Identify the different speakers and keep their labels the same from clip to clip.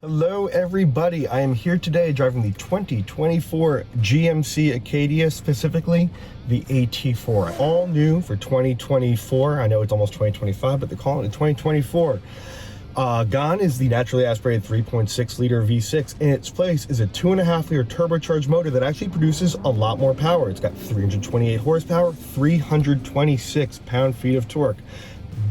Speaker 1: Hello everybody, I am here today driving the 2024 GMC Acadia, specifically the AT4. All new for 2024. I know it's almost 2025, but they're calling it 2024. Gone is the naturally aspirated 3.6 liter V6. In its place is a 2.5 liter turbocharged motor that actually produces a lot more power. It's got 328 horsepower, 326 pound-feet of torque.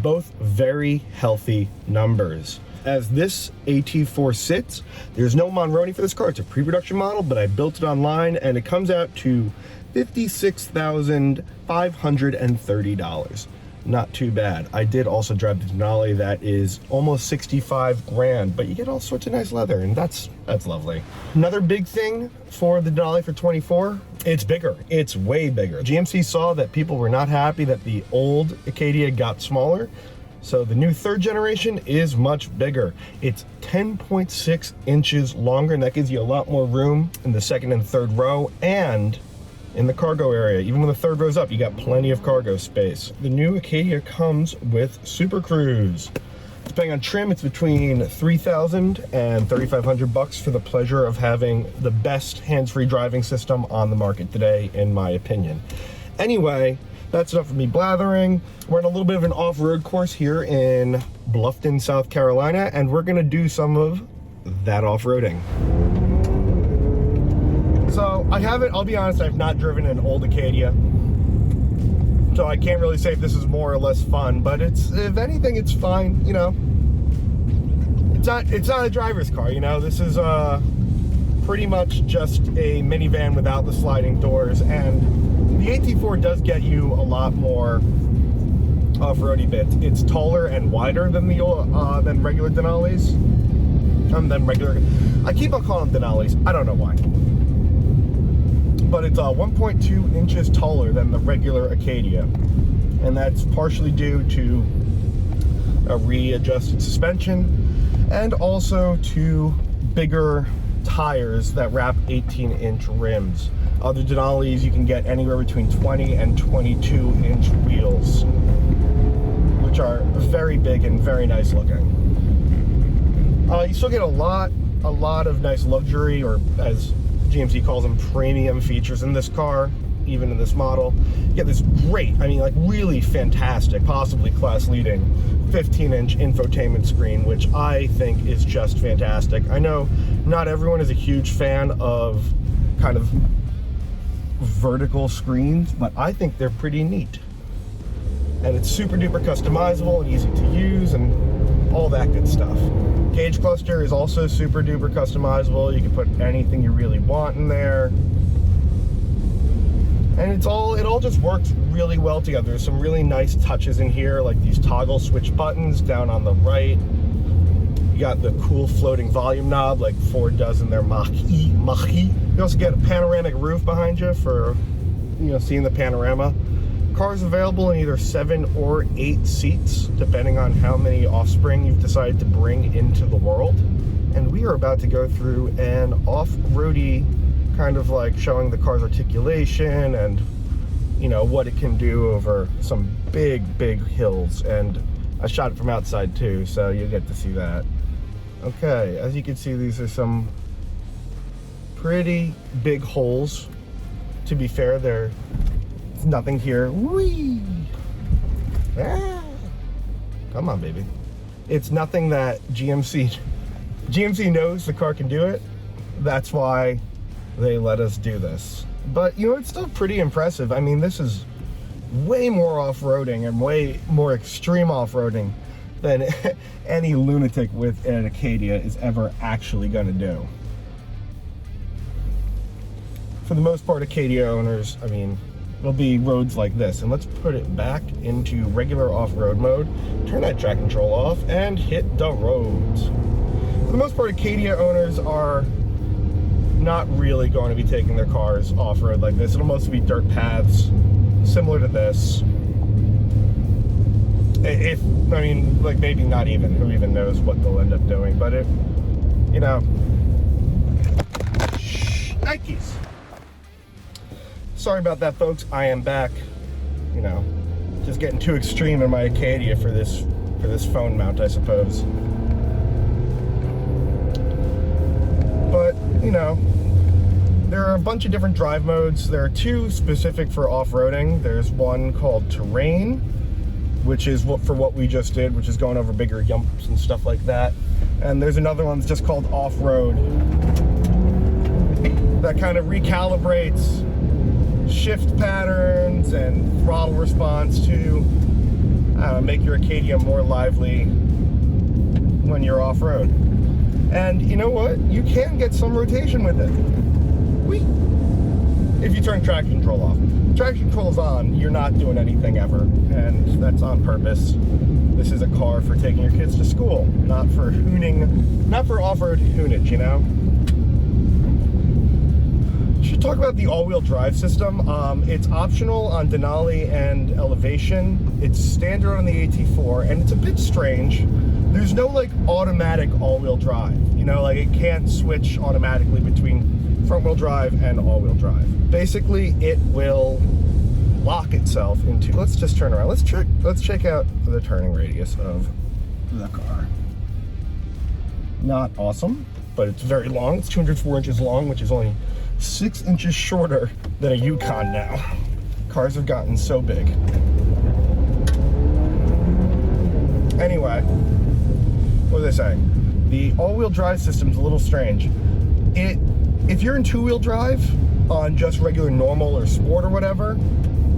Speaker 1: Both very healthy numbers. As this AT4 sits, there's no Monroney for this car. It's a pre-production model, but I built it online and it comes out to $56,530. Not too bad. I did also drive the Denali that is almost 65 grand, but you get all sorts of nice leather, and that's lovely. Another big thing for the Denali for 24, it's bigger. It's way bigger. GMC saw that people were not happy that the old Acadia got smaller, so the new third generation is much bigger. It's 10.6 inches longer, and that gives you a lot more room in the second and third row and in the cargo area. Even when the third row's up, you got plenty of cargo space. The new Acadia comes with Super Cruise. Depending on trim, it's between $3,000 and $3,500 for the pleasure of having the best hands-free driving system on the market today, in my opinion. Anyway, that's enough of me blathering. We're on a little bit of an off-road course here in Bluffton, South Carolina, and we're gonna do some of that off-roading. So I'll be honest, I've not driven an old Acadia, so I can't really say if this is more or less fun, but if anything, it's fine, you know. It's not a driver's car, you know. This is pretty much just a minivan without the sliding doors, and the AT4 does get you a lot more off-roady bits. It's taller and wider than the than regular Denalis. I keep on calling them Denalis. I don't know why. But it's 1.2 inches taller than the regular Acadia, and that's partially due to a readjusted suspension and also to bigger tires that wrap 18-inch rims. Other Denalis you can get anywhere between 20 and 22-inch wheels, which are very big and very nice looking. You still get a lot of nice luxury, or as GMC calls them, premium features in this car, even in this model. You get this great, I mean, like really fantastic, possibly class-leading 15-inch infotainment screen, which I think is just fantastic. I know not everyone is a huge fan of kind of vertical screens, but I think they're pretty neat. And it's super duper customizable and easy to use and all that good stuff. Gauge cluster is also super duper customizable. You can put anything you really want in there. And it all just works really well together. There's some really nice touches in here, like these toggle switch buttons down on the right. You got the cool floating volume knob like Ford does in their Mach-E. You also get a panoramic roof behind you for, you know, seeing the panorama. Cars available in either 7 or 8 seats, depending on how many offspring you've decided to bring into the world. And we are about to go through an off-roady kind of like showing the car's articulation and, you know, what it can do over some big hills. And I shot it from outside too, so you'll get to see that. Okay, as you can see, these are some pretty big holes. To be fair, there's nothing here. Whee! Ah! Come on, baby. It's nothing that GMC knows the car can do it. That's why they let us do this. But, you know, it's still pretty impressive. I mean, this is way more off-roading and way more extreme off-roading than any lunatic with an Acadia is ever actually going to do. For the most part, Acadia owners, I mean, it'll be roads like this. And let's put it back into regular off-road mode, turn that track control off, and hit the roads. For the most part, Acadia owners are not really going to be taking their cars off-road like this. It'll mostly be dirt paths, similar to this. I mean, like maybe not even, who even knows what they'll end up doing, but you know, Nikes. Sorry about that, folks. I am back. You know, just getting too extreme in my Acadia for this phone mount, I suppose. you know, there are a bunch of different drive modes. There are two specific for off-roading. There's one called Terrain, which is for what we just did, which is going over bigger yumps and stuff like that. And there's another one that's just called Off-Road, that kind of recalibrates shift patterns and throttle response to make your Acadia more lively when you're off-road. And you know what? You can get some rotation with it. If you turn traction control off. Traction control's on, you're not doing anything ever, and that's on purpose. This is a car for taking your kids to school, not for hooning, not for off-road hoonage, you know? Should talk about the all-wheel drive system. It's optional on Denali and Elevation. It's standard on the AT4, and it's a bit strange. There's no like automatic all-wheel drive. You know, like it can't switch automatically between front-wheel drive and all-wheel drive. Basically, it will lock itself into. Let's just turn around. Let's check out the turning radius of the car. Not awesome, but it's very long. It's 204 inches long, which is only 6 inches shorter than a Yukon now. Cars have gotten so big. Anyway, what was I saying? The all-wheel drive system's a little strange. If you're in two-wheel drive on just regular normal or sport or whatever,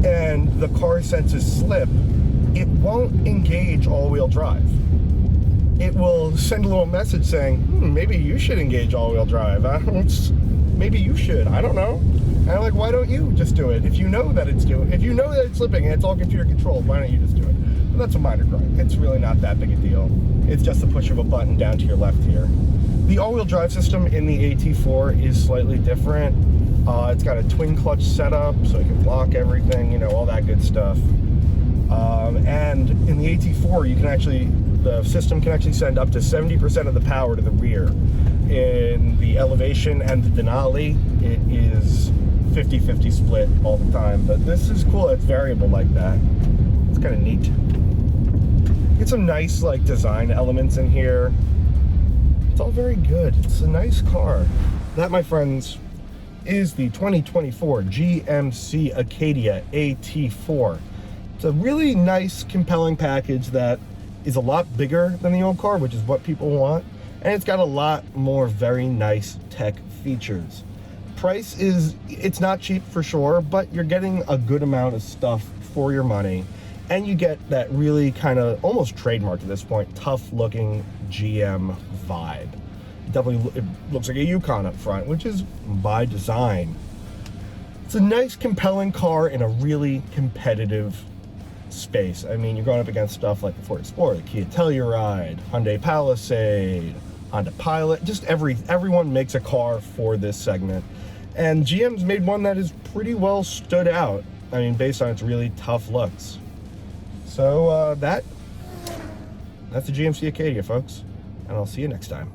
Speaker 1: and the car senses slip, it won't engage all-wheel drive. It will send a little message saying, maybe you should engage all-wheel drive. Maybe you should, I don't know. And I'm like, why don't you just do it? If you know that it's slipping and it's all computer controlled, why don't you just do it? But that's a minor gripe. It's really not that big a deal. It's just the push of a button down to your left here. The all-wheel drive system in the AT4 is slightly different. It's got a twin clutch setup, so it can block everything, you know, all that good stuff. And in the AT4, the system can actually send up to 70% of the power to the rear. In the Elevation and the Denali, it is 50-50 split all the time. But this is cool, it's variable like that. It's kind of neat. Get some nice like design elements in here. It's all very good. It's a nice car. That, my friends, is the 2024 GMC Acadia AT4. It's a really nice, compelling package that is a lot bigger than the old car, which is what people want. And it's got a lot more very nice tech features. Price it's not cheap for sure, but you're getting a good amount of stuff for your money. And you get that really kind of almost trademarked at this point, tough looking GM vibe. It looks like a Yukon up front, which is by design. It's a nice, compelling car in a really competitive space. I mean, you're going up against stuff like the Ford Explorer, the Kia Telluride, Hyundai Palisade, Honda Pilot. Just everyone makes a car for this segment. And GM's made one that is pretty well stood out. I mean, based on its really tough looks. So that's the GMC Acadia, folks. And I'll see you next time.